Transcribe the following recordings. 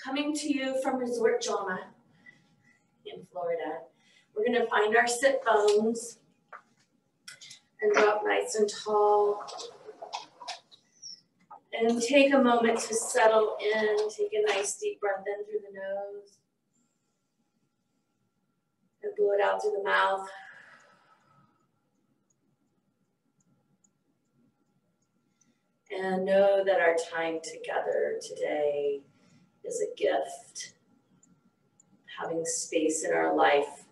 Coming to you from Resort Jama in Florida. We're going to find our sit bones and drop nice and tall. And take a moment to settle in. Take a nice deep breath in through the nose. And blow it out through the mouth. And know that our time together today is a gift. Having space in our life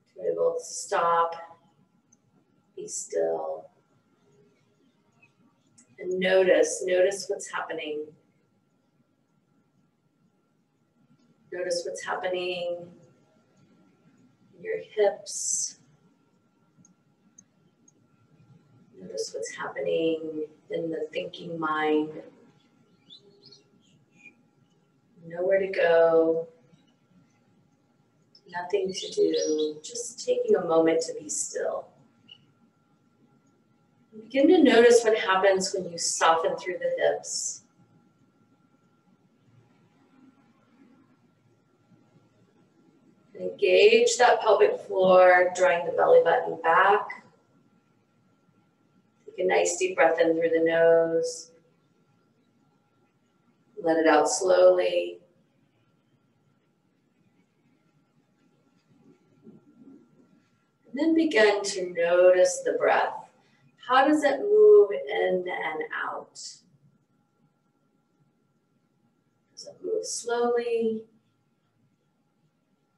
to be able to stop, be still, and notice what's happening. Notice what's happening in your hips. Notice what's happening in the thinking mind. Nowhere to go. Nothing to do. Just taking a moment to be still. Begin to notice what happens when you soften through the hips. And engage that pelvic floor, drawing the belly button back. Take a nice deep breath in through the nose. Let it out slowly. And then begin to notice the breath. How does it move in and out? Does it move slowly?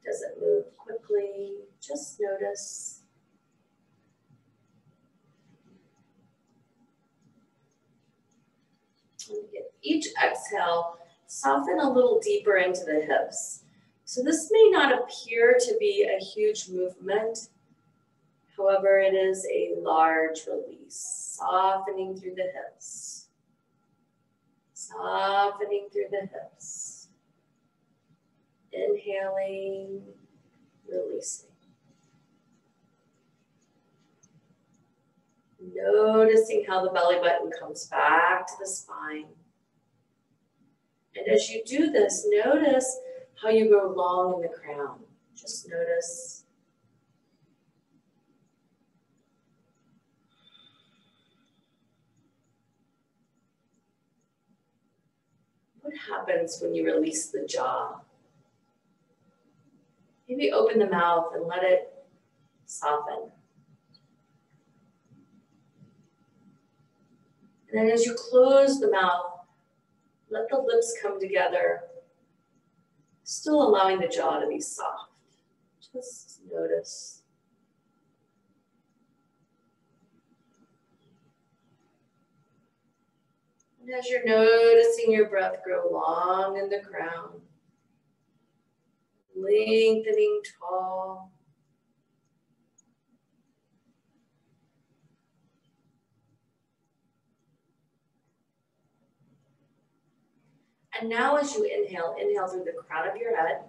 Does it move quickly? Just notice. Each exhale, soften a little deeper into the hips. So this may not appear to be a huge movement. However, it is a large release, softening through the hips. Softening through the hips. Inhaling, releasing. Noticing how the belly button comes back to the spine. And as you do this, notice how you grow long in the crown. Just notice. What happens when you release the jaw? Maybe open the mouth and let it soften. And then as you close the mouth, let the lips come together, still allowing the jaw to be soft. Just notice. And as you're noticing your breath grow long in the crown, lengthening tall. And now as you inhale, inhale through the crown of your head.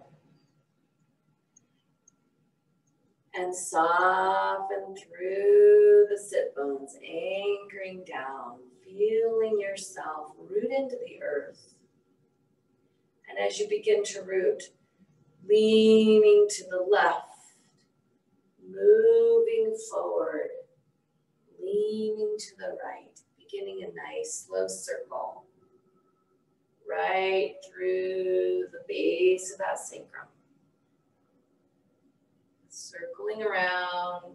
And soften through the sit bones, anchoring down, feeling yourself root into the earth. And as you begin to root, leaning to the left, moving forward, leaning to the right, beginning a nice slow circle. Right through the base of that sacrum. Circling around.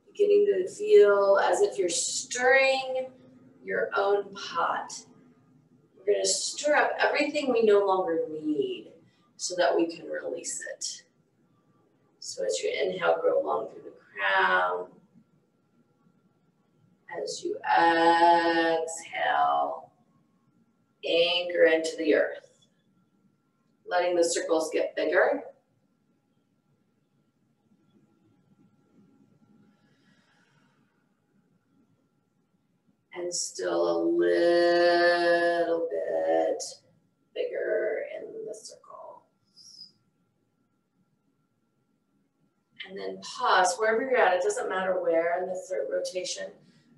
Beginning to feel as if you're stirring your own pot. We're going to stir up everything we no longer need so that we can release it. So as you inhale, grow long through the crown. As you exhale, anchor into the earth, letting the circles get bigger. And still a little bit bigger in the circle. And then pause wherever you're at. It doesn't matter where in the third rotation.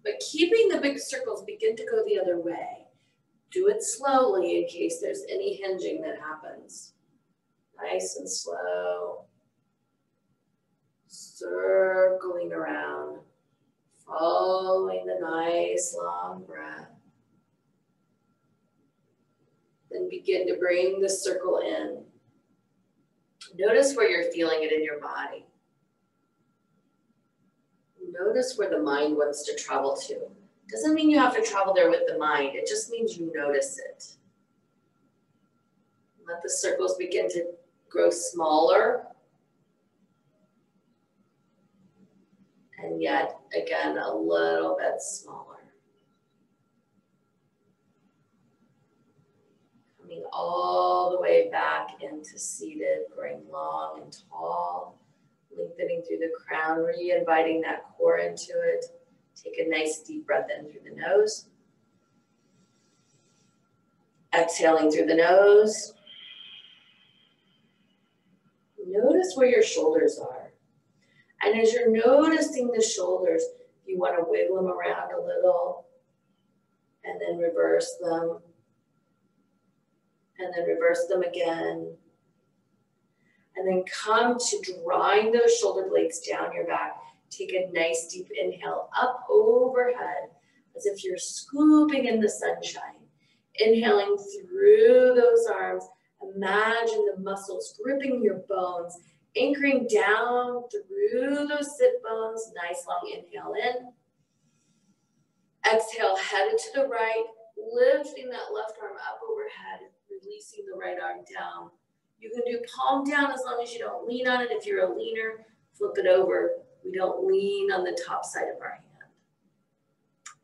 But keeping the big circles, begin to go the other way. Do it slowly in case there's any hinging that happens. Nice and slow. Circling around, following the nice long breath. Then begin to bring the circle in. Notice where you're feeling it in your body. Notice where the mind wants to travel to. Doesn't mean you have to travel there with the mind. It just means you notice it. Let the circles begin to grow smaller. And yet, again, a little bit smaller. Coming all the way back into seated, growing long and tall. Lengthening through the crown, re-inviting that core into it. Take a nice deep breath in through the nose. Exhaling through the nose. Notice where your shoulders are. And as you're noticing the shoulders, you want to wiggle them around a little and then reverse them. And then reverse them again. And then come to drawing those shoulder blades down your back. Take a nice deep inhale up overhead as if you're scooping in the sunshine. Inhaling through those arms. Imagine the muscles gripping your bones, anchoring down through those sit bones. Nice long inhale in. Exhale, headed to the right, lifting that left arm up overhead, releasing the right arm down. You can do palm down as long as you don't lean on it. If you're a leaner, flip it over. We don't lean on the top side of our hand.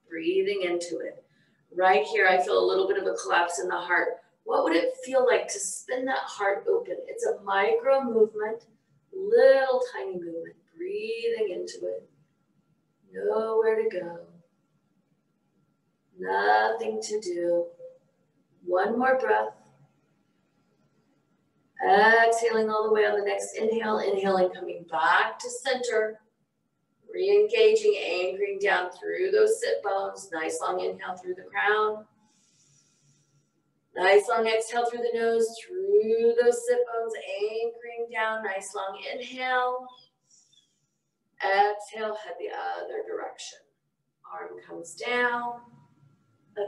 Breathing into it. Right here, I feel a little bit of a collapse in the heart. What would it feel like to spin that heart open? It's a micro movement, little tiny movement. Breathing into it. Nowhere to go. Nothing to do. One more breath. Exhaling all the way on the next inhale. Inhaling, coming back to center. Re-engaging, anchoring down through those sit bones. Nice long inhale through the crown. Nice long exhale through the nose, through those sit bones, anchoring down. Nice long inhale. Exhale, head the other direction. Arm comes down.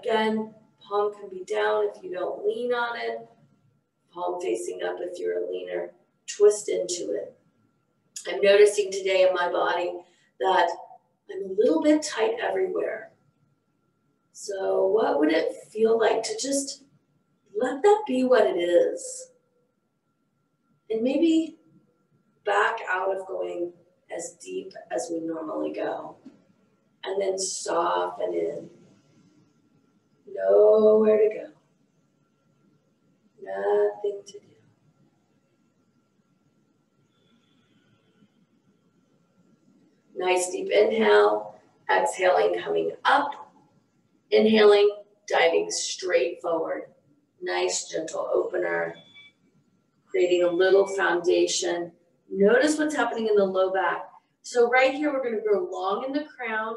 Again, palm can be down if you don't lean on it. Palm facing up if you're a leaner. Twist into it. I'm noticing today in my body that I'm a little bit tight everywhere. So what would it feel like to just let that be what it is? And maybe back out of going as deep as we normally go. And then soften in. Nowhere to go. Nothing to do. Nice deep inhale. Exhaling, coming up. Inhaling, diving straight forward. Nice gentle opener. Creating a little foundation. Notice what's happening in the low back. So right here, we're going to grow long in the crown.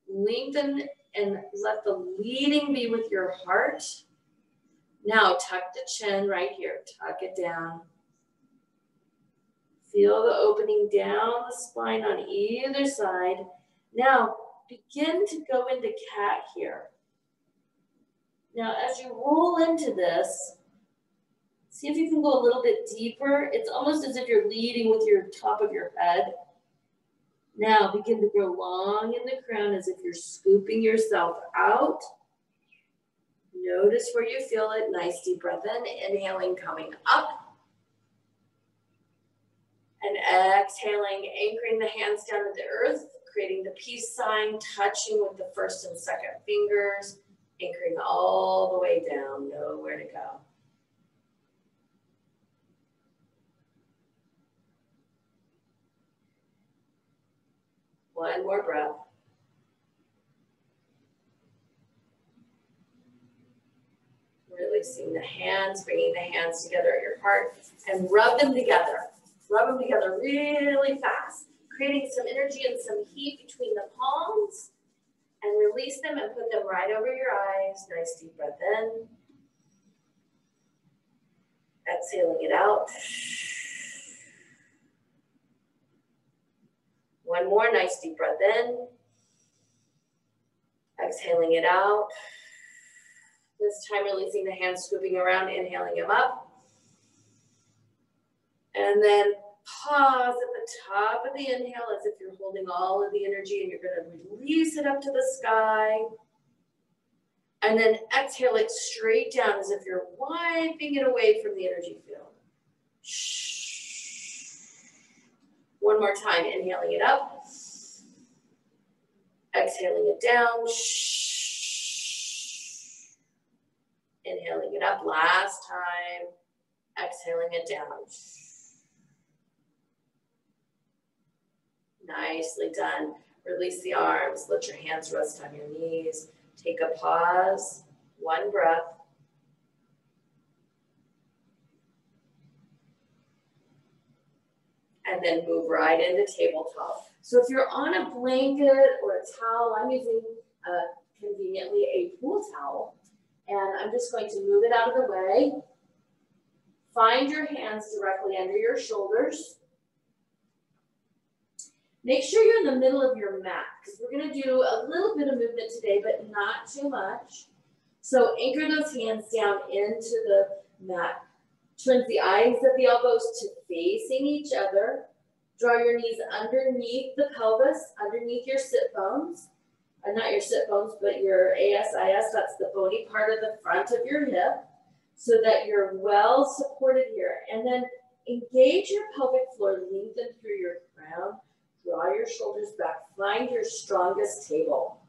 Lengthen and let the leading be with your heart. Now tuck the chin right here. Tuck it down. Feel the opening down the spine on either side. Now begin to go into cat here. Now as you roll into this, see if you can go a little bit deeper. It's almost as if you're leading with your top of your head. Now begin to grow long in the crown as if you're scooping yourself out. Notice where you feel it. Nice deep breath in. Inhaling, coming up. And exhaling, anchoring the hands down to the earth, creating the peace sign, touching with the first and second fingers, anchoring all the way down, nowhere to go. One more breath. Releasing the hands, bringing the hands together at your heart, and rub them together. Rub them together really fast, creating some energy and some heat between the palms, and release them and put them right over your eyes. Nice deep breath in. Exhaling it out. One more, nice deep breath in. Exhaling it out. This time releasing the hands, scooping around, inhaling them up. And then pause at the top of the inhale as if you're holding all of the energy and you're going to release it up to the sky. And then exhale it straight down as if you're wiping it away from the energy field. One more time, inhaling it up. Exhaling it down. Inhaling it up. Last time. Exhaling it down. Nicely done. Release the arms. Let your hands rest on your knees. Take a pause. One breath. And then move right into tabletop. So if you're on a blanket or a towel, I'm using conveniently a pool towel. And I'm just going to move it out of the way. Find your hands directly under your shoulders. Make sure you're in the middle of your mat because we're going to do a little bit of movement today, but not too much. So anchor those hands down into the mat. Turn the eyes of the elbows to facing each other. Draw your knees underneath the pelvis, underneath your sit bones. Not your sit bones, but your ASIS, that's the bony part of the front of your hip, so that you're well supported here. And then engage your pelvic floor, lengthen through your crown, draw your shoulders back, find your strongest table.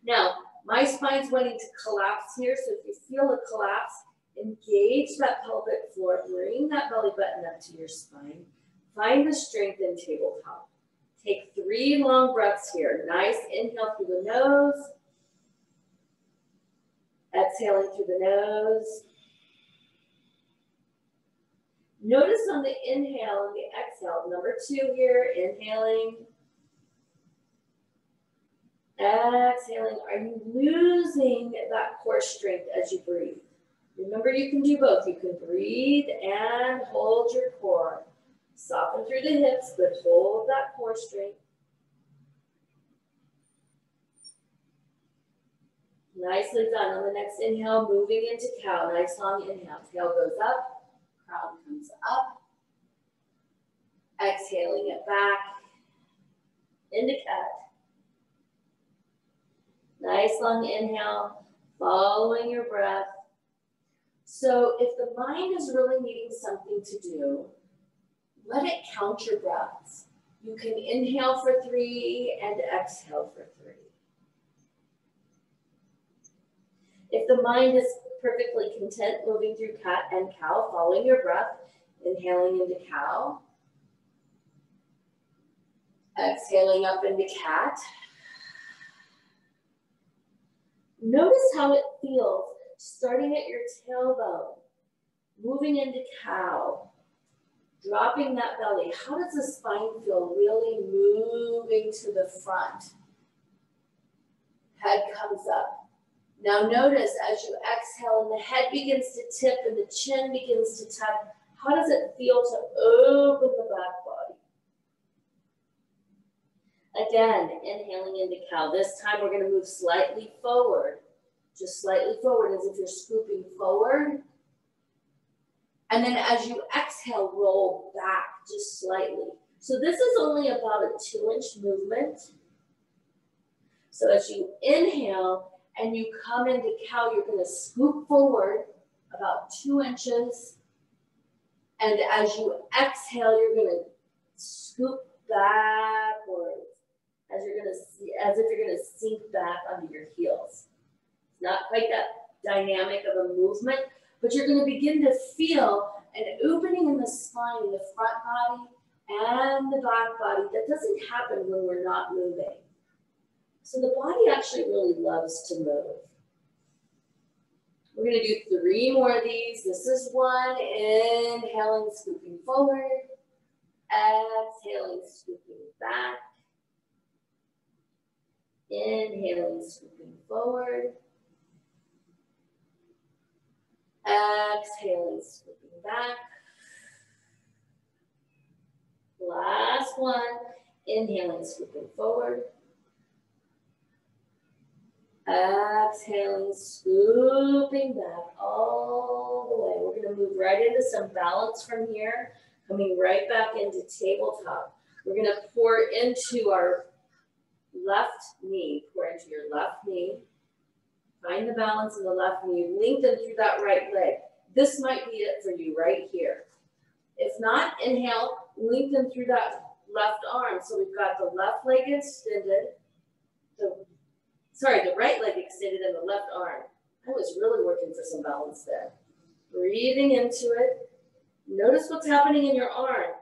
Now, my spine's wanting to collapse here, so if you feel a collapse, engage that pelvic floor, bring that belly button up to your spine, find the strength in tabletop. Take 3 long breaths here. Nice inhale through the nose. Exhaling through the nose. Notice on the inhale and the exhale, number 2 here, inhaling. Exhaling. Are you losing that core strength as you breathe? Remember, you can do both. You can breathe and hold your core. Soften through the hips, but hold that core strength. Nicely done. On the next inhale, moving into cow. Nice long inhale. Tail goes up, crown comes up. Exhaling it back into cat. Nice long inhale, following your breath. So if the mind is really needing something to do, let it count your breaths. You can inhale for 3 and exhale for 3. If the mind is perfectly content moving through cat and cow, following your breath, inhaling into cow, exhaling up into cat. Notice how it feels starting at your tailbone, moving into cow. Dropping that belly. How does the spine feel really moving to the front? Head comes up. Now notice as you exhale and the head begins to tip and the chin begins to tuck, how does it feel to open the back body? Again, inhaling into cow. This time we're going to move slightly forward. Just slightly forward as if you're scooping forward. And then as you exhale, roll back just slightly. So this is only about a 2-inch movement. So as you inhale and you come into cow, you're going to scoop forward about 2 inches. And as you exhale, you're going to scoop backwards as if you're going to sink back onto your heels. It's not quite that dynamic of a movement, but you're going to begin to feel an opening in the spine, in the front body and the back body that doesn't happen when we're not moving. So the body actually really loves to move. We're going to do 3 more of these. This is 1. Inhaling, scooping forward. Exhaling, scooping back. Inhaling, scooping forward. Exhaling, scooping back. Last one. Inhaling, scooping forward. Exhaling, scooping back all the way. We're going to move right into some balance from here, coming right back into tabletop. We're going to pour into our left knee. Pour into your left knee. Find the balance in the left knee. Lengthen through that right leg. This might be it for you right here. If not, inhale, lengthen through that left arm. So we've got the left leg extended, the right leg extended and the left arm. I was really working for some balance there. Breathing into it. Notice what's happening in your arm.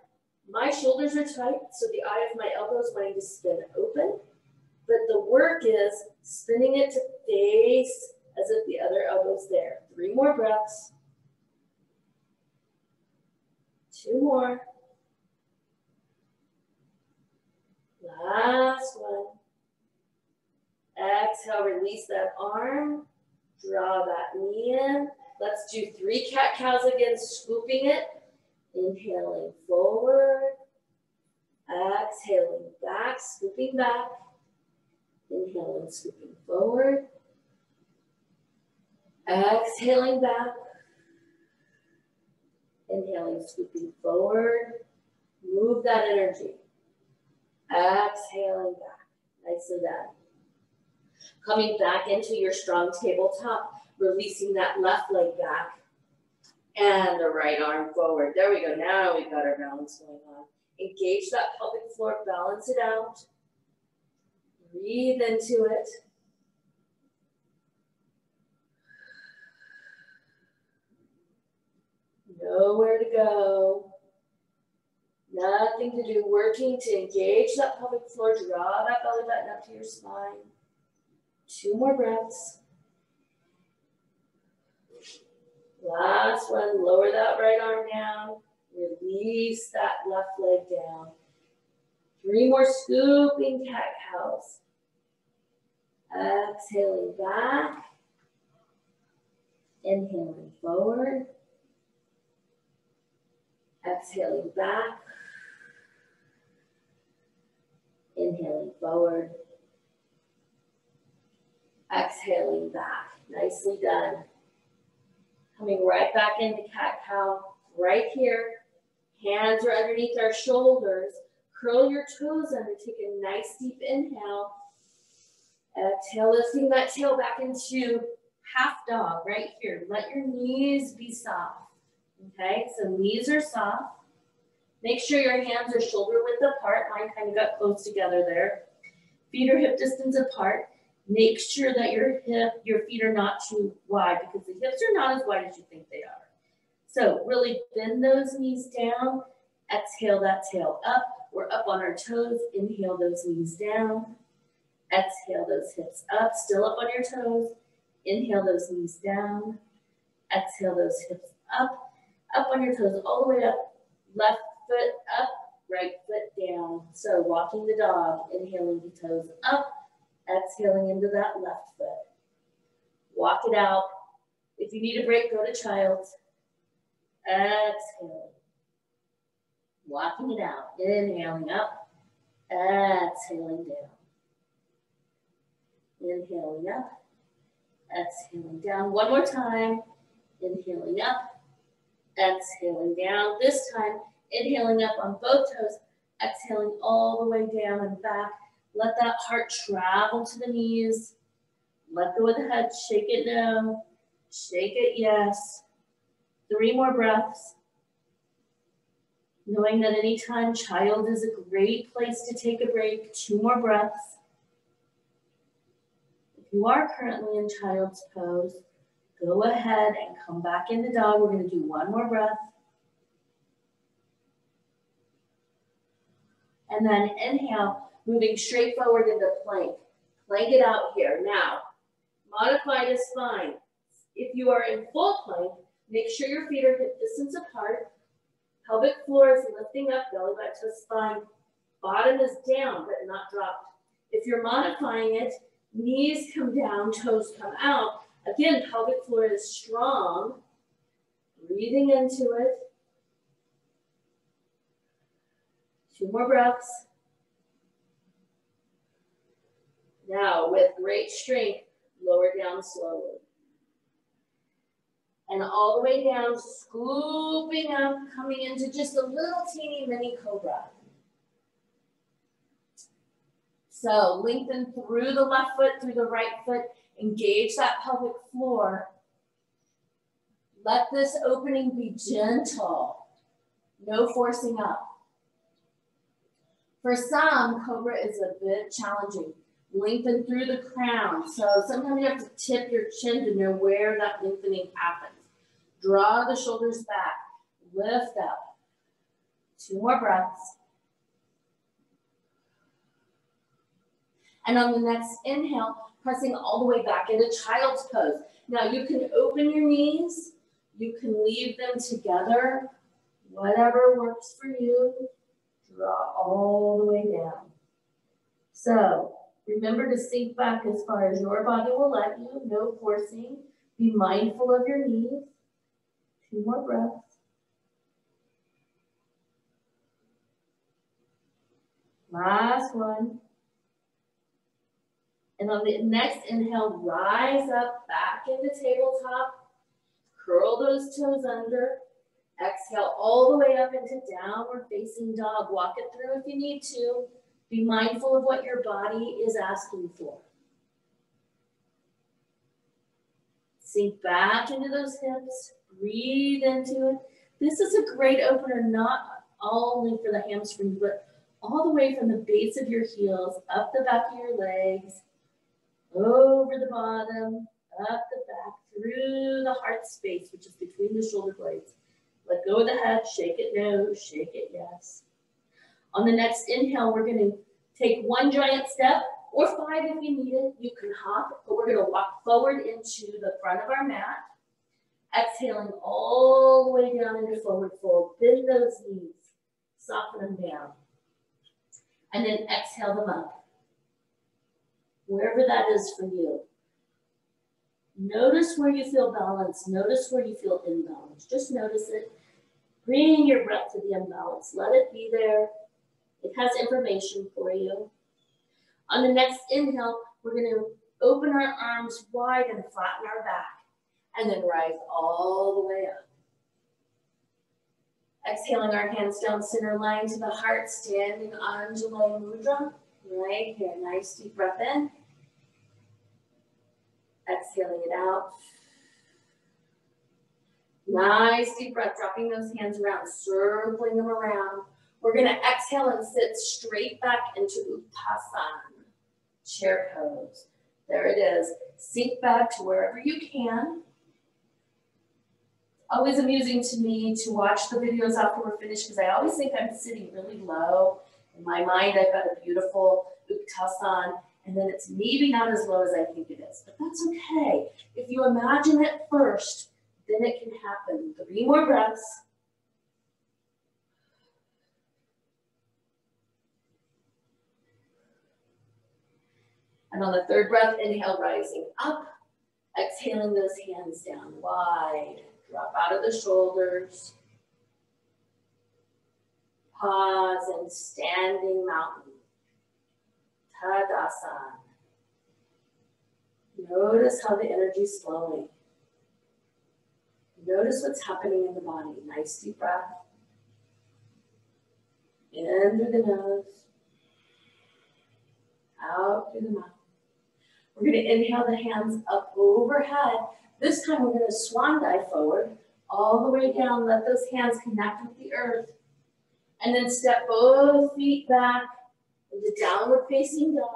My shoulders are tight, so the eye of my elbow is wanting to spin open. But the work is spinning it to face as if the other elbow's there. 3 more breaths. 2 more. Last one. Exhale, release that arm. Draw that knee in. Let's do 3 cat-cows again, scooping it. Inhaling forward. Exhaling back, scooping back. Inhaling, scooping forward. Exhaling back. Inhaling, scooping forward. Move that energy. Exhaling back. Nicely done. Coming back into your strong tabletop, releasing that left leg back and the right arm forward. There we go. Now we've got our balance going on. Engage that pelvic floor, balance it out. Breathe into it. Nowhere to go. Nothing to do. Working to engage that pelvic floor. Draw that belly button up to your spine. 2 more breaths. Last one. Lower that right arm down. Release that left leg down. 3 more scooping cat-cows. Exhaling back. Inhaling forward. Exhaling back. Inhaling forward. Exhaling back. Nicely done. Coming right back into cat-cow. Right here. Hands are underneath our shoulders. Curl your toes under. Take a nice deep inhale. Exhale, lifting that tail back into half dog right here. Let your knees be soft. Okay, so knees are soft. Make sure your hands are shoulder width apart. Mine kind of got close together there. Feet are hip distance apart. Make sure that your feet are not too wide because the hips are not as wide as you think they are. So really bend those knees down. Exhale that tail up. We're up on our toes. Inhale those knees down. Exhale those hips up. Still up on your toes. Inhale those knees down. Exhale those hips up. Up on your toes all the way up. Left foot up. Right foot down. So walking the dog. Inhaling the toes up. Exhaling into that left foot. Walk it out. If you need a break, go to child's. Exhale. Walking it out. Inhaling up. Exhaling down. Inhaling up. Exhaling down. One more time. Inhaling up. Exhaling down. This time, inhaling up on both toes. Exhaling all the way down and back. Let that heart travel to the knees. Let go of the head. Shake it no. Shake it yes. 3 more breaths. Knowing that anytime child is a great place to take a break. 2 more breaths. If you are currently in child's pose, go ahead and come back into dog. We're going to do 1 more breath. And then inhale, moving straight forward into plank. Plank it out here. Now, modify the spine. If you are in full plank, make sure your feet are hip distance apart. Pelvic floor is lifting up, belly back to the spine. Bottom is down, but not dropped. If you're modifying it, knees come down, toes come out. Again, pelvic floor is strong. Breathing into it. 2 more breaths. Now, with great strength, lower down slowly. And all the way down, scooping up, coming into just a little teeny mini cobra. So lengthen through the left foot, through the right foot, engage that pelvic floor. Let this opening be gentle, no forcing up. For some, cobra is a bit challenging. Lengthen through the crown. So sometimes you have to tip your chin to know where that lengthening happens. Draw the shoulders back. Lift up. 2 more breaths. And on the next inhale, pressing all the way back into child's pose. Now you can open your knees. You can leave them together. Whatever works for you. Draw all the way down. So remember to sink back as far as your body will let you. No forcing. Be mindful of your knees. 2 more breaths. Last one. And on the next inhale, rise up back into tabletop. Curl those toes under. Exhale all the way up into downward facing dog. Walk it through if you need to. Be mindful of what your body is asking for. Sink back into those hips. Breathe into it. This is a great opener, not only for the hamstrings, but all the way from the base of your heels, up the back of your legs, over the bottom, up the back, through the heart space, which is between the shoulder blades. Let go of the head, shake it no, shake it yes. On the next inhale, we're going to take 1 giant step, or 5 if you need it. You can hop, but we're going to walk forward into the front of our mat. Exhaling all the way down into forward fold. Bend those knees. Soften them down. And then exhale them up. Wherever that is for you. Notice where you feel balanced. Notice where you feel imbalanced. Just notice it. Bring your breath to the imbalance. Let it be there. It has information for you. On the next inhale, we're going to open our arms wide and flatten our back. And then rise all the way up. Exhaling our hands down center line to the heart, standing Anjali Mudra. Right here, nice deep breath in. Exhaling it out. Nice deep breath, dropping those hands around, circling them around. We're going to exhale and sit straight back into Uttasana, chair pose. There it is. Sink back to wherever you can. Always amusing to me to watch the videos after we're finished because I always think I'm sitting really low. In my mind, I've got a beautiful Uttasana, and then it's maybe not as low as I think it is, but that's okay. If you imagine it first, then it can happen. 3 more breaths. And on the 3rd breath, inhale, rising up. Exhaling those hands down wide. Drop out of the shoulders. Pause and standing mountain. Tadasana. Notice how the energy is flowing. Notice what's happening in the body. Nice deep breath. In through the nose. Out through the mouth. We're going to inhale the hands up overhead. This time we're going to swan dive forward, all the way down. Let those hands connect with the earth. And then step both feet back into downward facing dog.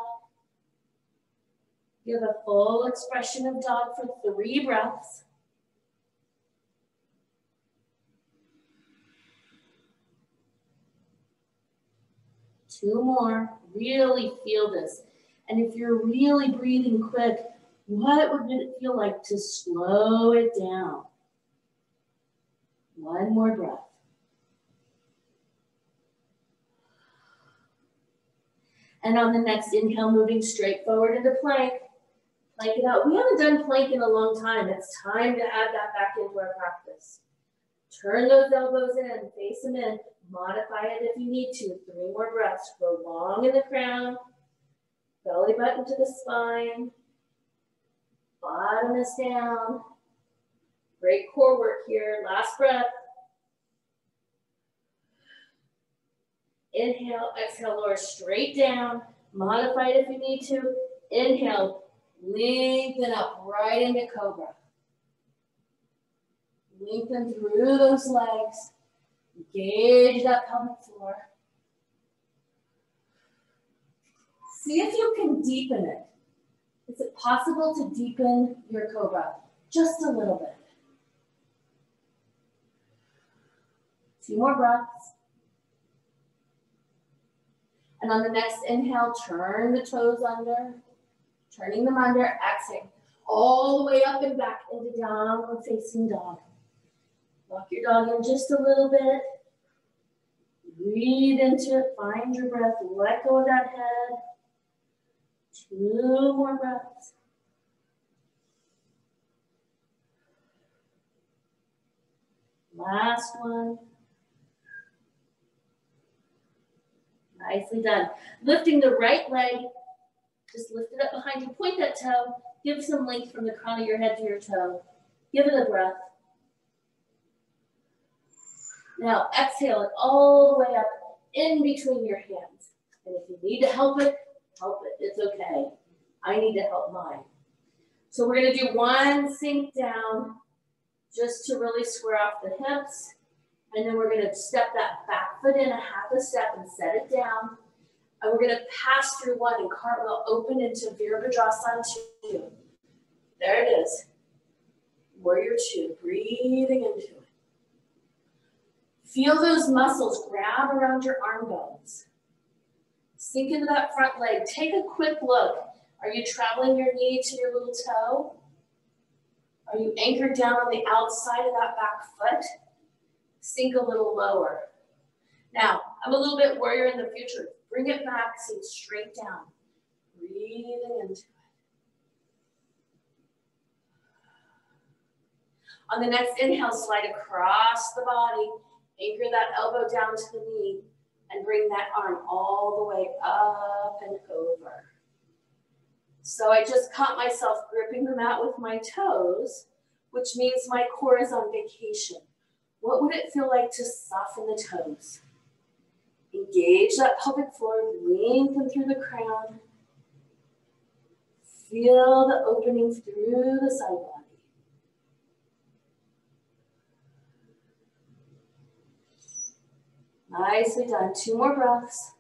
Give a full expression of dog for 3 breaths. Two more. Really feel this. And if you're really breathing quick, what would it feel like to slow it down? 1 more breath. And on the next inhale, moving straight forward into plank. Plank it out. We haven't done plank in a long time. It's time to add that back into our practice. Turn those elbows in, face them in. Modify it if you need to. 3 more breaths. Go long in the crown. Belly button to the spine. Bottom is down. Great core work here. Last breath. Inhale, exhale, lower straight down. Modify it if you need to. Inhale, lengthen up right into cobra. Lengthen through those legs. Engage that pelvic floor. See if you can deepen it. Is it possible to deepen your cobra? Just a little bit. 2 more breaths. And on the next inhale, turn the toes under. Turning them under, exhale. All the way up and back into downward facing dog. Walk your dog in just a little bit. Breathe into it, find your breath, let go of that head. 2 more breaths. Last one. Nicely done. Lifting the right leg, just lift it up behind you, point that toe, give some length from the crown of your head to your toe. Give it a breath. Now exhale it all the way up in between your hands. And if you need to help it, it's okay. I need to help mine. So we're gonna do 1 sink down just to really square off the hips. And then we're gonna step that back foot in a half a step and set it down. And we're gonna pass through 1 and cartwheel open into Virabhadrasana 2. There it is. Warrior 2, breathing into it. Feel those muscles grab around your arm bones. Sink into that front leg. Take a quick look. Are you traveling your knee to your little toe? Are you anchored down on the outside of that back foot? Sink a little lower. Now, I'm a little bit warrior in the future. Bring it back, sink straight down. Breathing into it. On the next inhale, slide across the body. Anchor that elbow down to the knee and bring that arm all the way up and over. So I just caught myself gripping the mat with my toes, which means my core is on vacation. What would it feel like to soften the toes? Engage that pelvic floor, lengthen through the crown. Feel the opening through the side body. Nicely done. 2 more breaths.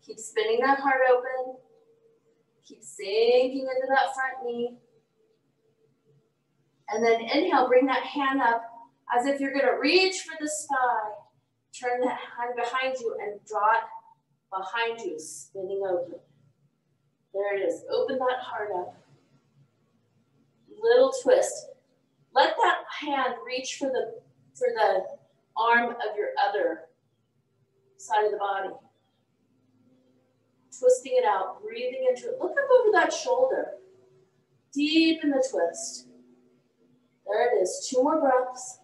Keep spinning that heart open. Keep sinking into that front knee. And then inhale, bring that hand up as if you're gonna reach for the sky. Turn that hand behind you and draw it behind you, spinning open. There it is. Open that heart up. Little twist. Let that hand reach for the arm of your other side of the body. Twisting it out, breathing into it. Look up over that shoulder. Deep in the twist. There it is. 2 more breaths.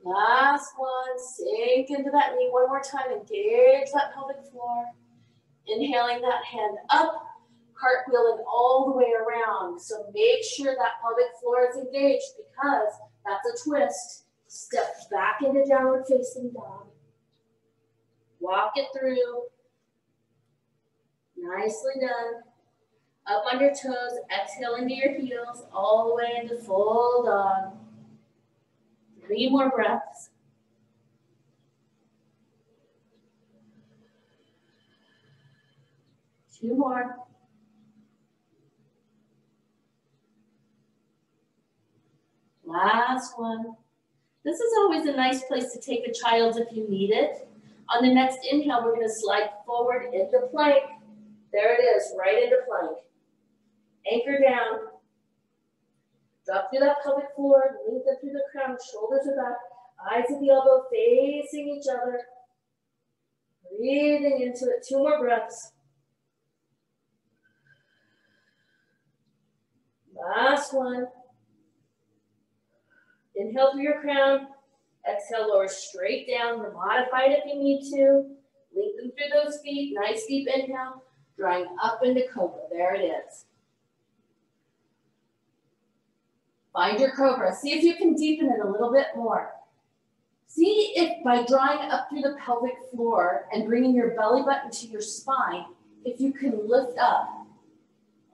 Last one. Sink into that knee 1 more time. Engage that pelvic floor. Inhaling that hand up. Cartwheeling all the way around. So make sure that pelvic floor is engaged because that's a twist. Step back into downward facing dog. Walk it through. Nicely done. Up on your toes, exhale into your heels, all the way into full dog. 3 more breaths. Two more. Last one. This is always a nice place to take a child if you need it. On the next inhale, we're going to slide forward into plank. There it is, right into plank. Anchor down. Drop through that pelvic floor, lengthen through the crown, shoulders are back, eyes at the elbow, facing each other. Breathing into it, 2 more breaths. Last one. Inhale through your crown. Exhale, lower straight down. Modify it if you need to. Lengthen through those feet. Nice deep inhale. Drawing up into cobra. There it is. Find your cobra. See if you can deepen it a little bit more. See if by drawing up through the pelvic floor and bringing your belly button to your spine, if you can lift up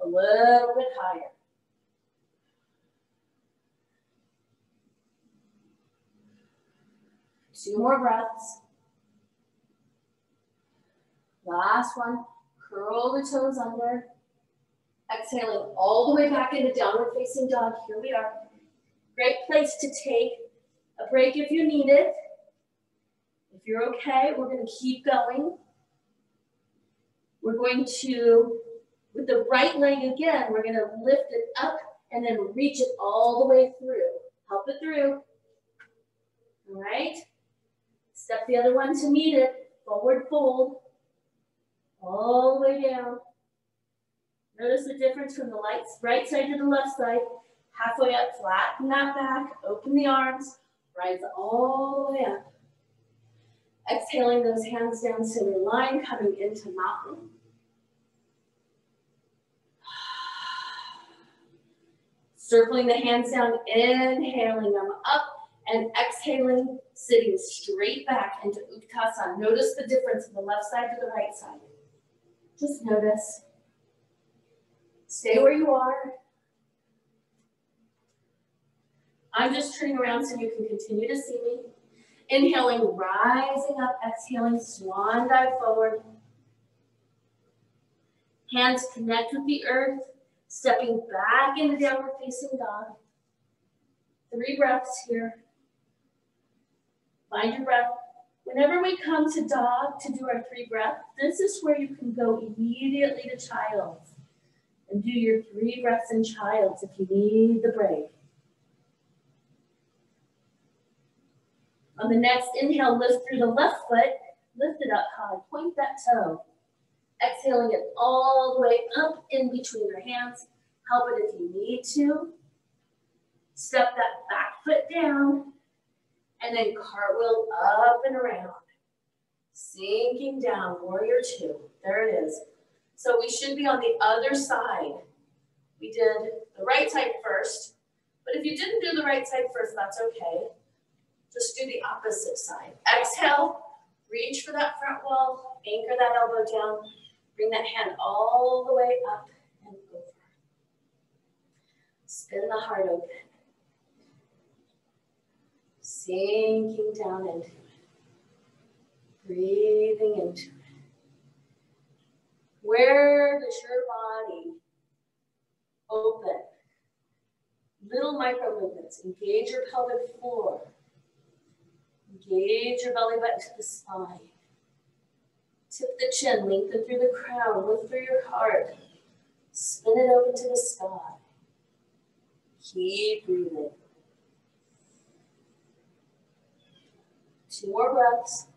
a little bit higher. Two more breaths. Last one. Curl the toes under. Exhaling all the way back into downward facing dog. Here we are. Great place to take a break if you need it. If you're okay, we're going to keep going. We're going to, with the right leg again, we're going to lift it up and then reach it all the way through. Help it through. All right. Step the other one to meet it. Forward fold. All the way down. Notice the difference from the right side to the left side. Halfway up, flatten that back. Open the arms. Rise all the way up. Exhaling those hands down center line, coming into mountain. Circling the hands down, inhaling them up, and exhaling, sitting straight back into Utkatasana. Notice the difference from the left side to the right side. Just notice. Stay where you are. I'm just turning around so you can continue to see me. Inhaling, rising up, exhaling, swan dive forward. Hands connect with the earth, stepping back into downward facing dog. 3 breaths here. Find your breath. Whenever we come to dog to do our 3 breaths, this is where you can go immediately to child's and do your 3 breaths in child's if you need the break. On the next inhale, lift through the left foot, lift it up high, point that toe. Exhaling it all the way up in between your hands. Help it if you need to. Step that back foot down, and then cartwheel up and around. Sinking down, warrior 2. There it is. So we should be on the other side. We did the right side first, but if you didn't do the right side first, that's okay. Just do the opposite side. Exhale, reach for that front wall, anchor that elbow down, bring that hand all the way up and over. Spin the heart open. Sinking down into it. Breathing into it. Where does your body open? Little micro movements. Engage your pelvic floor. Engage your belly button to the spine. Tip the chin, lengthen through the crown, lift through your heart. Spin it open to the sky. Keep breathing. 2 more breaths.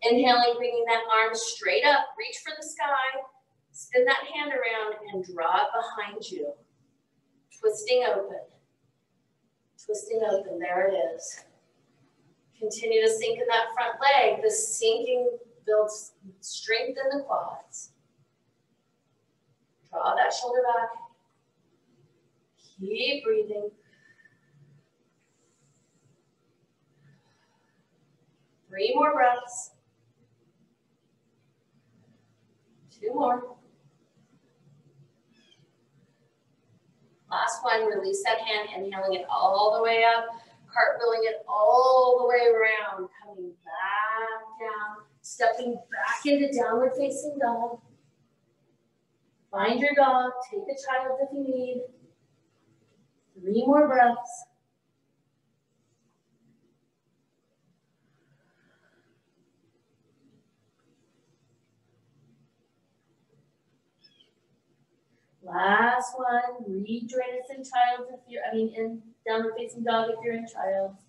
Inhaling, bringing that arm straight up. Reach for the sky. Spin that hand around and draw it behind you. Twisting open. Twisting open. There it is. Continue to sink in that front leg. The sinking builds strength in the quads. Draw that shoulder back. Keep breathing. 3 more breaths. 2 more. Last one, release that hand, inhaling it all the way up, cartwheeling it all the way around, coming back down, stepping back into downward facing dog. Find your dog, take a child if you need. 3 more breaths. Last one, rejoin us in child's if you're, in downward facing dog if you're in child's.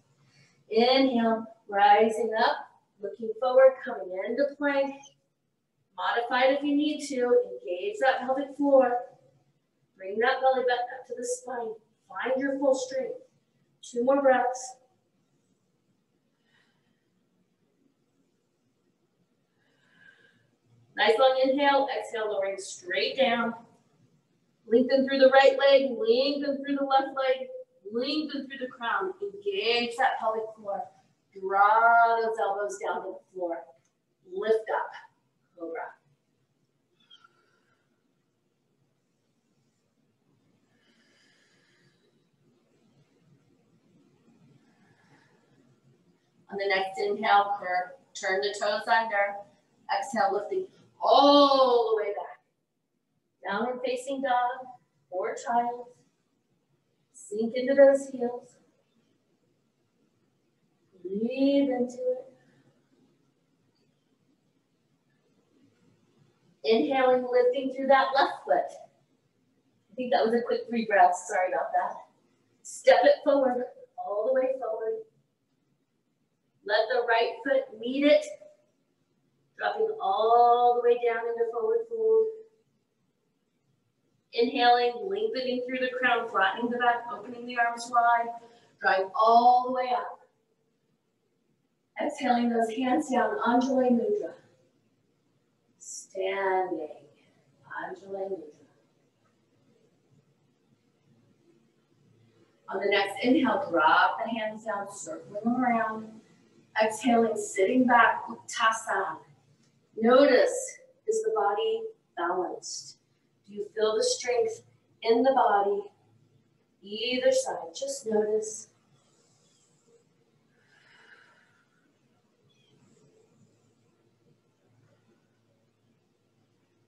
Inhale, rising up, looking forward, coming into plank. Modify it if you need to. Engage that pelvic floor. Bring that belly button up to the spine. Find your full strength. 2 more breaths. Nice long inhale. Exhale, lowering straight down. Lengthen through the right leg. Lengthen through the left leg. Lengthen through the crown. Engage that pelvic floor. Draw those elbows down to the floor. Lift up. Cobra. On the next inhale, turn the toes under. Exhale, lifting all the way back. Downward facing dog or child. Sink into those heels. Breathe into it. Inhaling, lifting through that left foot. I think that was a quick 3 breaths. Sorry about that. Step it forward, all the way forward. Let the right foot meet it. Dropping all the way down into forward fold. Inhaling, lengthening through the crown, flattening the back, opening the arms wide, drawing all the way up. Exhaling those hands down, Anjali Mudra. Standing, Anjali Mudra. On the next inhale, drop the hands down, circling them around. Exhaling, sitting back, Uttasana. Notice, is the body balanced? Do you feel the strength in the body? Either side, just notice.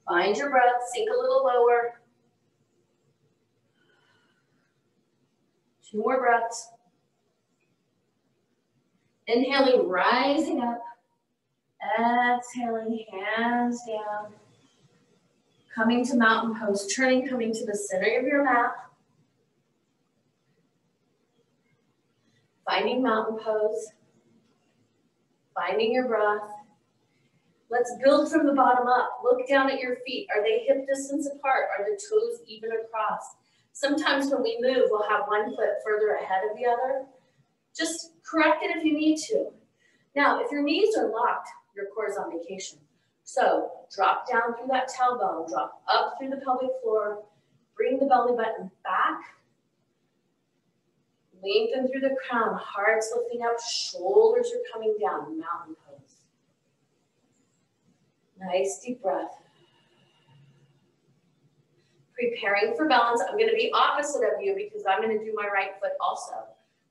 Find your breath, sink a little lower. 2 more breaths. Inhaling, rising up. Exhaling, hands down. Coming to mountain pose, turning, coming to the center of your mat. Finding mountain pose. Finding your breath. Let's build from the bottom up. Look down at your feet. Are they hip distance apart? Are the toes even across? Sometimes when we move, we'll have one foot further ahead of the other. Just correct it if you need to. Now, if your knees are locked, your core is on vacation. So drop down through that tailbone, drop up through the pelvic floor, bring the belly button back, lengthen through the crown, heart's lifting up, shoulders are coming down, mountain pose. Nice deep breath. Preparing for balance. I'm going to be opposite of you because I'm going to do my right foot also.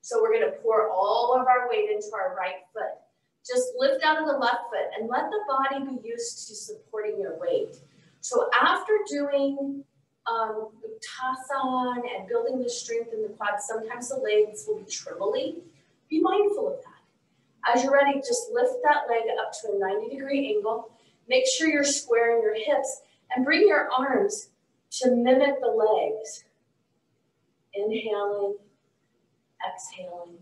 So we're going to pour all of our weight into our right foot. Just lift out of the left foot and let the body be used to supporting your weight. So after doing Uttasana and building the strength in the quads, sometimes the legs will be trembly. Be mindful of that. As you're ready, just lift that leg up to a 90-degree angle. Make sure you're squaring your hips and bring your arms to mimic the legs. Inhaling, exhaling.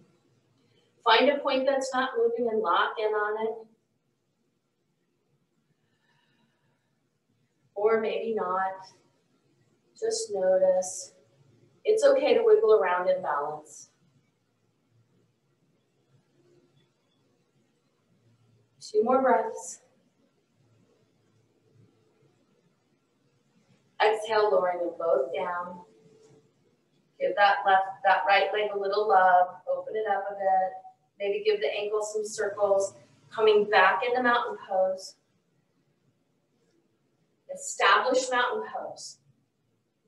Find a point that's not moving and lock in on it. Or maybe not. Just notice. It's okay to wiggle around in balance. 2 more breaths. Exhale, lowering them both down. Give that right leg a little love. Open it up a bit. Maybe give the ankle some circles. Coming back into mountain pose. Establish mountain pose.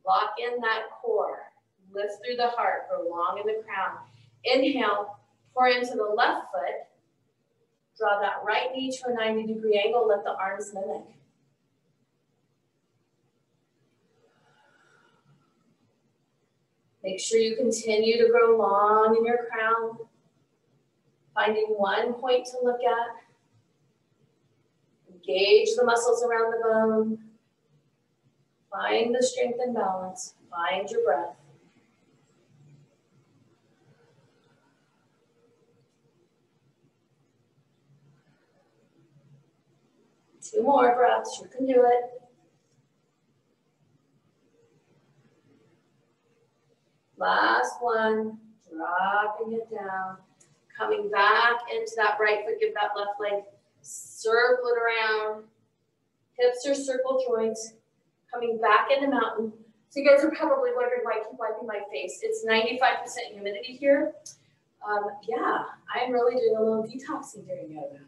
Lock in that core. Lift through the heart. Go long in the crown. Inhale. Pour into the left foot. Draw that right knee to a 90-degree angle. Let the arms mimic. Make sure you continue to grow long in your crown. Finding one point to look at. Engage the muscles around the bone. Find the strength and balance. Find your breath. Two more breaths. You can do it. Last one. Dropping it down. Coming back into that right foot. Give that left leg. Circle it around. Hips are circle joints. Coming back into mountain. So you guys are probably wondering why I keep wiping my face. It's 95% humidity here. Yeah, I'm really doing a little detoxing during yoga.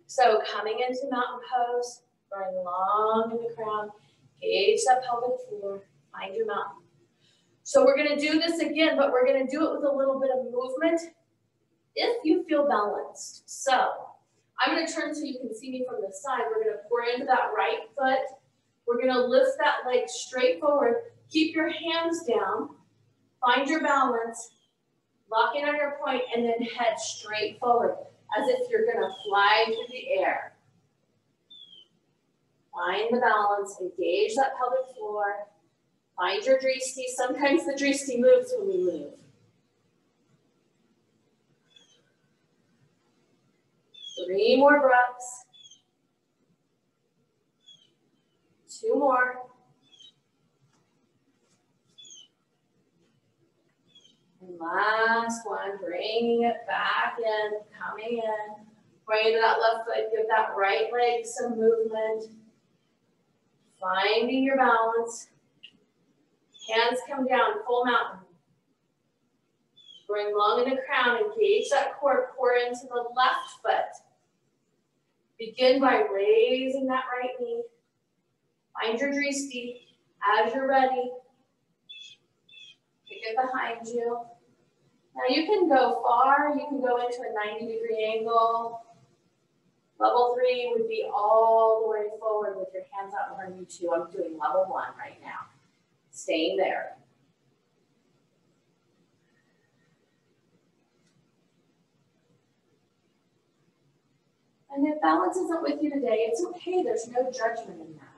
So coming into mountain pose, going long in the crown, gauge that pelvic floor, find your mountain. So we're going to do this again, but we're going to do it with a little bit of movement if you feel balanced. So I'm going to turn so you can see me from the side. We're going to pour into that right foot. We're going to lift that leg straight forward. Keep your hands down. Find your balance. Lock in on your point and then head straight forward as if you're going to fly through the air. Find the balance. Engage that pelvic floor. Find your drishti. Sometimes the drishti moves when we move. Three more breaths. Two more. And last one, bringing it back in, coming in. Bring into that left foot, give that right leg some movement. Finding your balance. Hands come down, full mountain. Going long in the crown, engage that core, pour into the left foot. Begin by raising that right knee. Find your drishti. As you're ready, kick it behind you. Now you can go far, you can go into a 90-degree angle. Level 3 would be all the way forward with your hands out behind you too. I'm doing level 1 right now. Staying there. And if balance isn't with you today, it's okay. There's no judgment in that.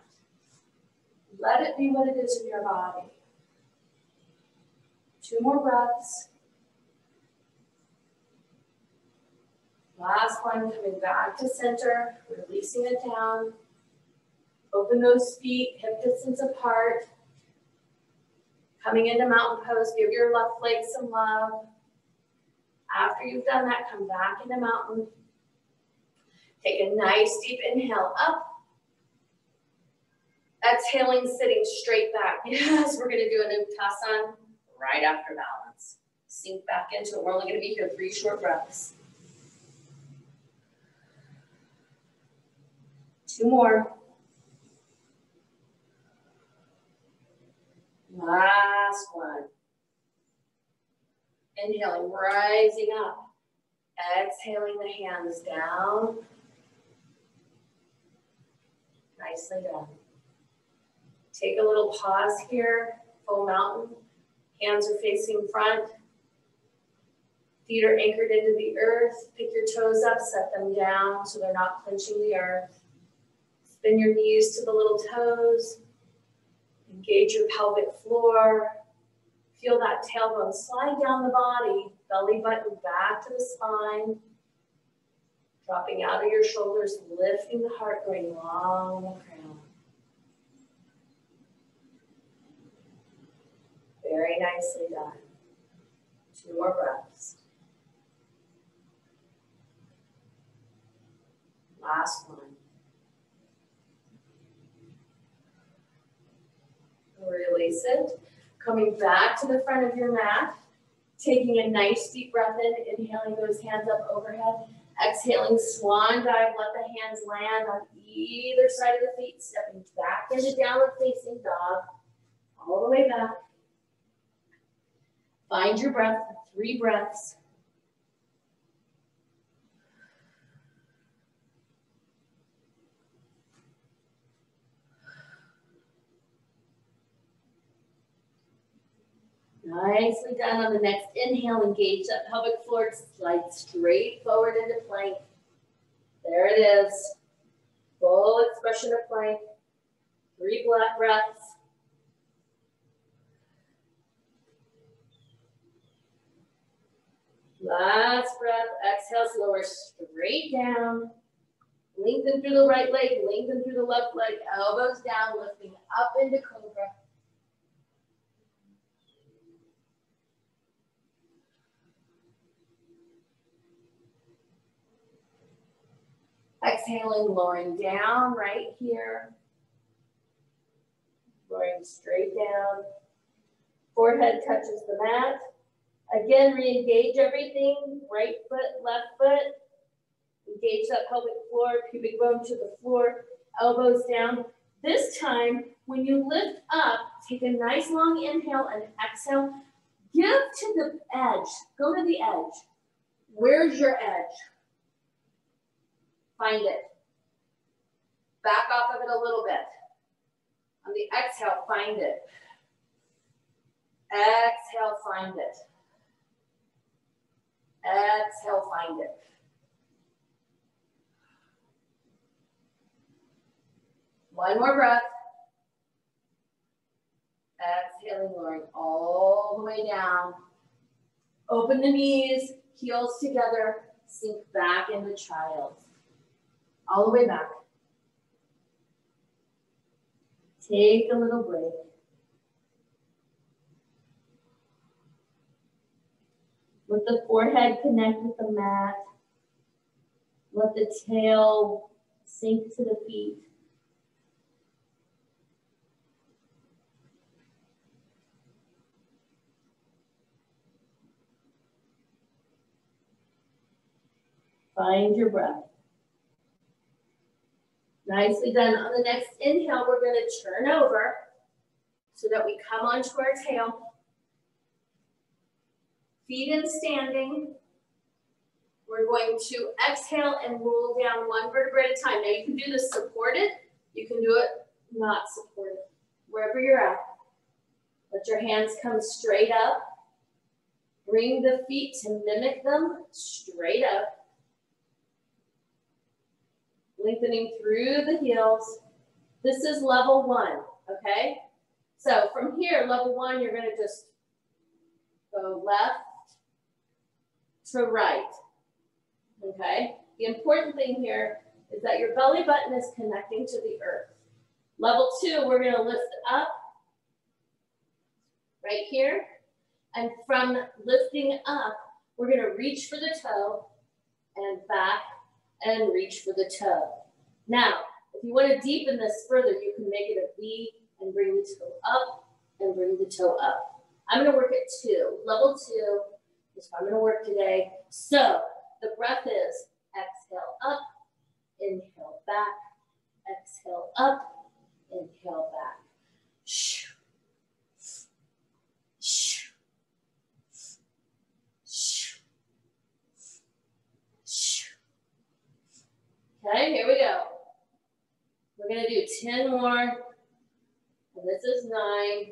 Let it be what it is in your body. Two more breaths. Last one, coming back to center, releasing it down. Open those feet, hip distance apart. Coming into mountain pose, give your left leg some love. After you've done that, come back into mountain. Take a nice deep inhale up. Exhaling, sitting straight back. Yes, we're going to do an uttasana right after balance. Sink back into it. We're only going to be here 3 short breaths. 2 more. Last one. Inhaling, rising up. Exhaling the hands down. Nicely done. Take a little pause here, full mountain. Hands are facing front. Feet are anchored into the earth. Pick your toes up, set them down so they're not clenching the earth. Spin your knees to the little toes. Engage your pelvic floor. Feel that tailbone slide down the body, belly button back to the spine. Dropping out of your shoulders, lifting the heart, going long in the crown. Very nicely done. 2 more breaths. Last one. Release it. Coming back to the front of your mat. Taking a nice deep breath in, inhaling those hands up overhead. Exhaling, swan dive, let the hands land on either side of the feet. Stepping back into downward facing dog. All the way back. Find your breath, 3 breaths. Nicely done. On the next inhale, engage that pelvic floor, slide straight forward into plank. There it is. Full expression of plank. 3 breaths. Last breath. Exhale, lower straight down. Lengthen through the right leg, lengthen through the left leg, elbows down, lifting up into cobra. Exhaling, lowering down right here. Lowering straight down. Forehead touches the mat. Again, re-engage everything. Right foot, left foot. Engage that pelvic floor, pubic bone to the floor, elbows down. This time, when you lift up, take a nice long inhale and exhale. Give to the edge. Go to the edge. Where's your edge? Find it. Back off of it a little bit. On the exhale, find it. Exhale, find it. Exhale, find it. One more breath. Exhaling, lowering all the way down. Open the knees, heels together, sink back into child. All the way back. Take a little break. Let the forehead connect with the mat. Let the tail sink to the feet. Find your breath. Nicely done. On the next inhale, we're going to turn over so that we come onto our tail. Feet in standing. We're going to exhale and roll down one vertebra at a time. Now you can do this supported. You can do it not supported. Wherever you're at. Let your hands come straight up. Bring the feet to mimic them straight up. Lengthening through the heels. This is level 1, okay? So from here, level 1, you're gonna just go left to right, okay? The important thing here is that your belly button is connecting to the earth. Level 2, we're gonna lift up right here. And from lifting up, we're gonna reach for the toe and back and reach for the toe. Now, if you want to deepen this further, you can make it a V and bring the toe up and bring the toe up. I'm going to work at 2. Level 2 is what I'm going to work today. So the breath is exhale up, inhale back, exhale up, inhale back. Shoo. Shoo. Okay, here we go. We're going to do 10 more. And this is 9.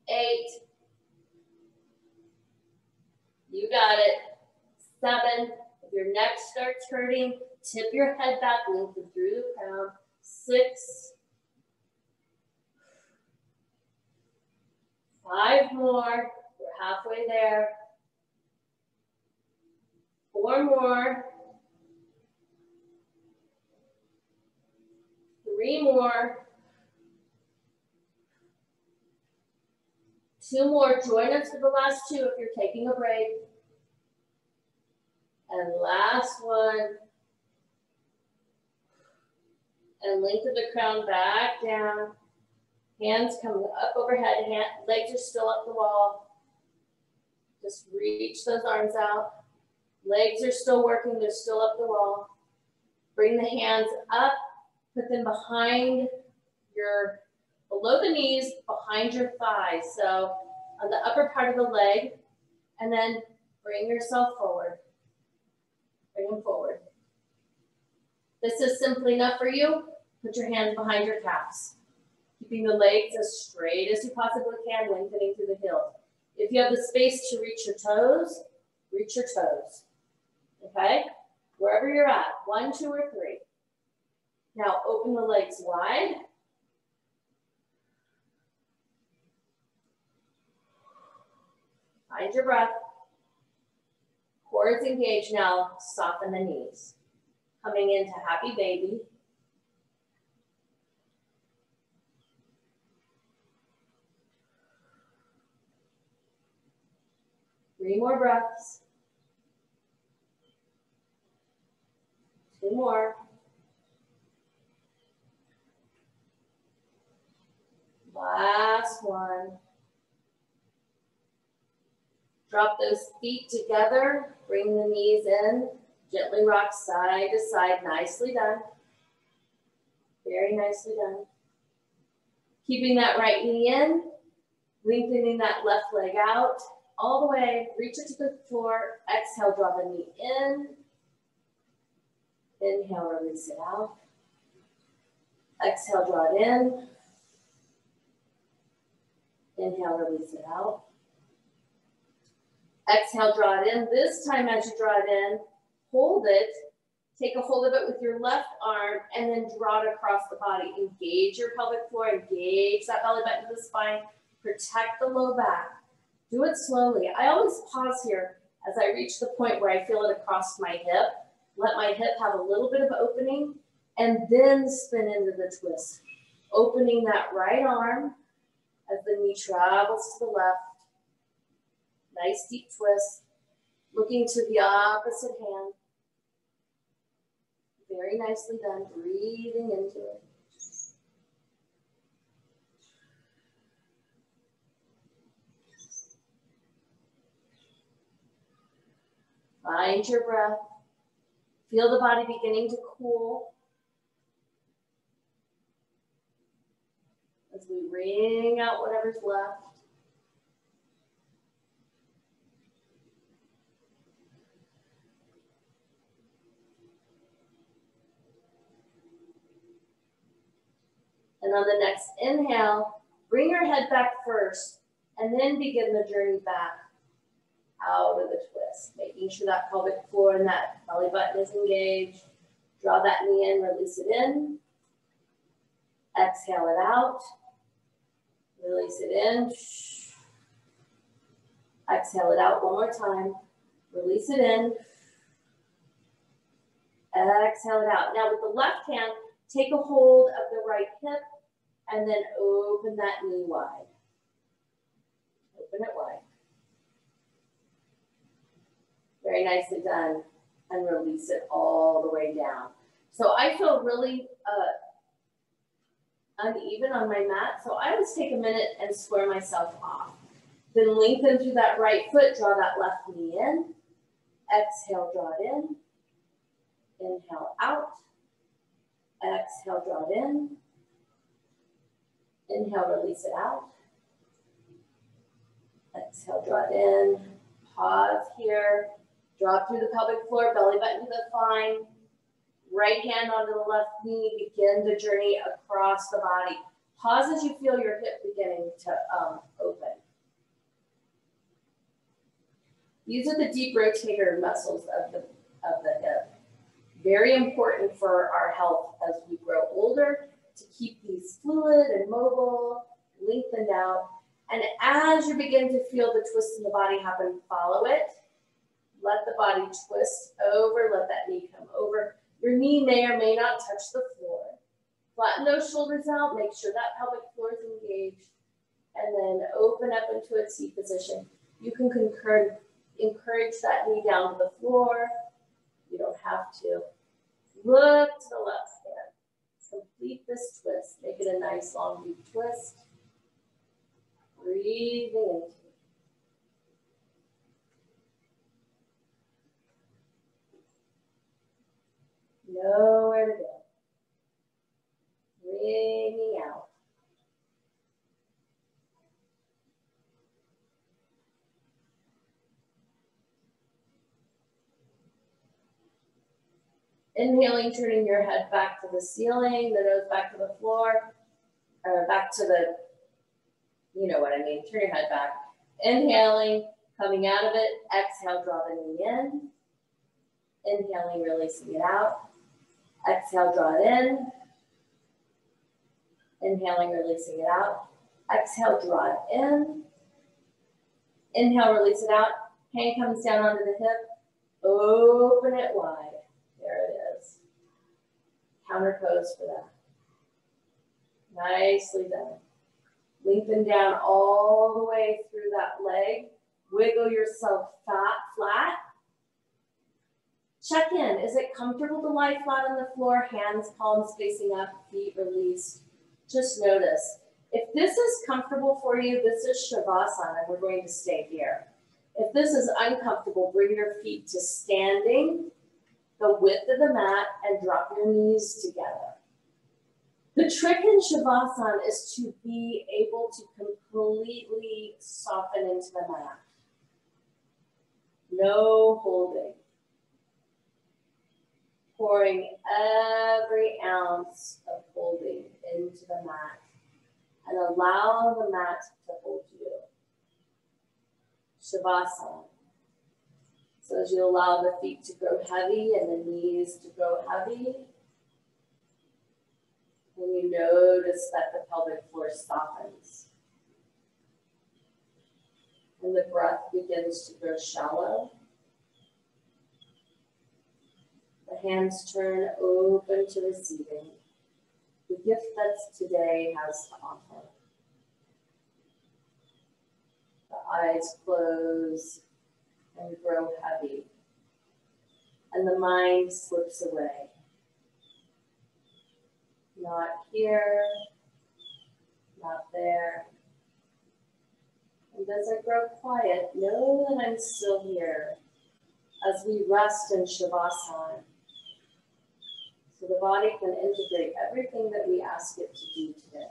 8. You got it. 7. If your neck starts hurting, tip your head back, lengthen through the crown. 6. 5 more. We're halfway there. 4 more. 3 more. 2 more. Join us for the last 2 if you're taking a break. And last one. And lengthen the crown back down. Hands coming up overhead. Legs are still up the wall. Just reach those arms out. Legs are still working, they're still up the wall. Bring the hands up, put them behind below the knees, behind your thighs. So on the upper part of the leg, and then bring yourself forward. Bring them forward. This is simply enough for you. Put your hands behind your calves. Keeping the legs as straight as you possibly can, lengthening through the heels. If you have the space to reach your toes, reach your toes. Okay? Wherever you're at, 1, 2, or 3. Now open the legs wide. Find your breath. Core is engaged now. Soften the knees. Coming into happy baby. Three more breaths. Two more. Last one. Drop those feet together. Bring the knees in. Gently rock side to side. Nicely done. Very nicely done. Keeping that right knee in. Lengthening that left leg out. All the way. Reach it to the floor. Exhale, draw the knee in. Inhale, release it out. Exhale, draw it in. Inhale, release it out. Exhale, draw it in. This time as you draw it in, hold it. Take a hold of it with your left arm and then draw it across the body. Engage your pelvic floor. Engage that belly button to the spine. Protect the low back. Do it slowly. I always pause here as I reach the point where I feel it across my hip. Let my hip have a little bit of opening and then spin into the twist. Opening that right arm as the knee travels to the left. Nice deep twist. Looking to the opposite hand. Very nicely done. Breathing into it. Find your breath. Feel the body beginning to cool. As we wring out whatever's left. And on the next inhale, bring your head back first and then begin the journey back out of the twist, making sure that pelvic floor and that belly button is engaged. Draw that knee in, release it in. Exhale it out. Release it in. Exhale it out one more time. Release it in. Exhale it out. Now with the left hand, take a hold of the right hip and then open that knee wide. Open it wide. Very nicely done. And release it all the way down. So I feel really uneven on my mat. So I always take a minute and square myself off. Then lengthen through that right foot. Draw that left knee in. Exhale, draw it in. Inhale out. Exhale, draw it in. Inhale, release it out. Exhale, draw it in. Pause here. Drop through the pelvic floor, belly button to the spine. Right hand onto the left knee. Begin the journey across the body. Pause as you feel your hip beginning to open. These are the deep rotator muscles of the hip. Very important for our health as we grow older to keep these fluid and mobile, lengthened out. And as you begin to feel the twist in the body happen, follow it. Let the body twist over, let that knee come over. Your knee may or may not touch the floor. Flatten those shoulders out, make sure that pelvic floor is engaged, and then open up into a T position. You can encourage that knee down to the floor. You don't have to. Look to the left hand. Complete this twist. Make it a nice long deep twist. Breathing into it. Nowhere to go. Bringing out. Inhaling, turning your head back to the ceiling, the nose back to the floor, or back to the, you know what I mean, turn your head back. Inhaling, coming out of it, exhale, draw the knee in. Inhaling, releasing it out. Exhale, draw it in. Inhaling, releasing it out. Exhale, draw it in. Inhale, release it out. Hand comes down onto the hip. Open it wide. There it is. Counter pose for that. Nicely done. Lengthen down all the way through that leg. Wiggle yourself flat. Check in. Is it comfortable to lie flat on the floor? Hands, palms facing up, feet released. Just notice. If this is comfortable for you, this is Shavasana, and we're going to stay here. If this is uncomfortable, bring your feet to standing, the width of the mat, and drop your knees together. The trick in Shavasana is to be able to completely soften into the mat. No holding. Pouring every ounce of holding into the mat and allow the mat to hold you. Shavasana. So as you allow the feet to grow heavy and the knees to grow heavy, and you notice that the pelvic floor softens. And the breath begins to grow shallow. The hands turn open to receiving the gift that today has to offer. The eyes close and grow heavy, and the mind slips away. Not here, not there. And as I grow quiet, know that I'm still here as we rest in Shavasana. So the body can integrate everything that we ask it to do today.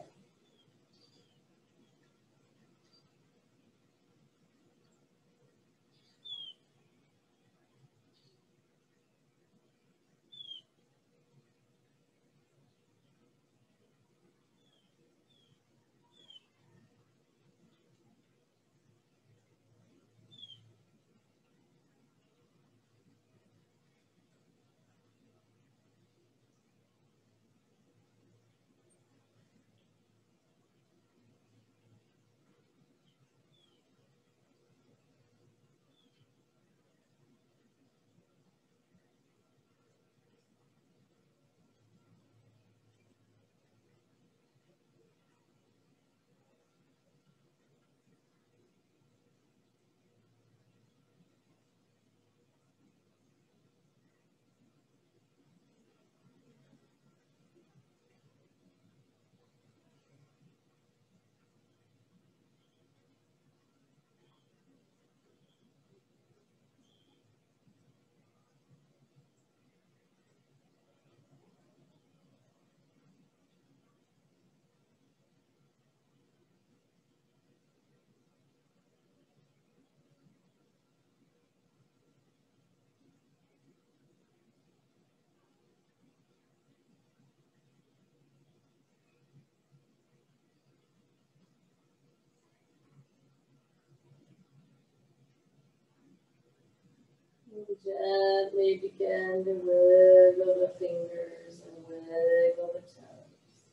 Gently begin to wiggle the fingers and wiggle the toes.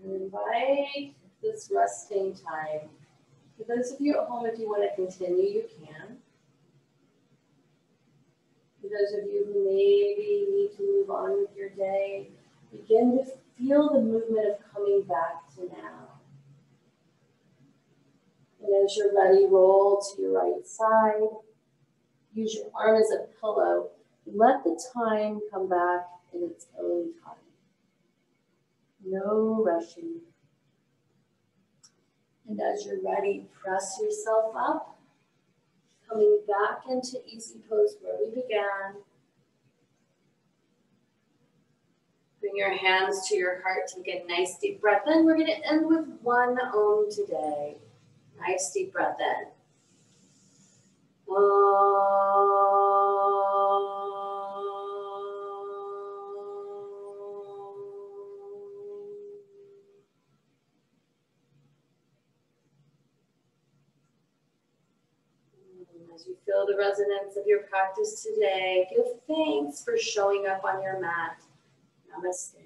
And invite this resting time. For those of you at home, if you want to continue, you can. For those of you who maybe need to move on with your day, begin to feel the movement of coming back to now. And as you're ready, roll to your right side. Use your arm as a pillow. Let the time come back in its own time. No rushing. And as you're ready, press yourself up, coming back into easy pose where we began. Bring your hands to your heart. Take a nice deep breath in. We're going to end with one Om today. Nice deep breath in. As you feel the resonance of your practice today, give thanks for showing up on your mat. Namaste.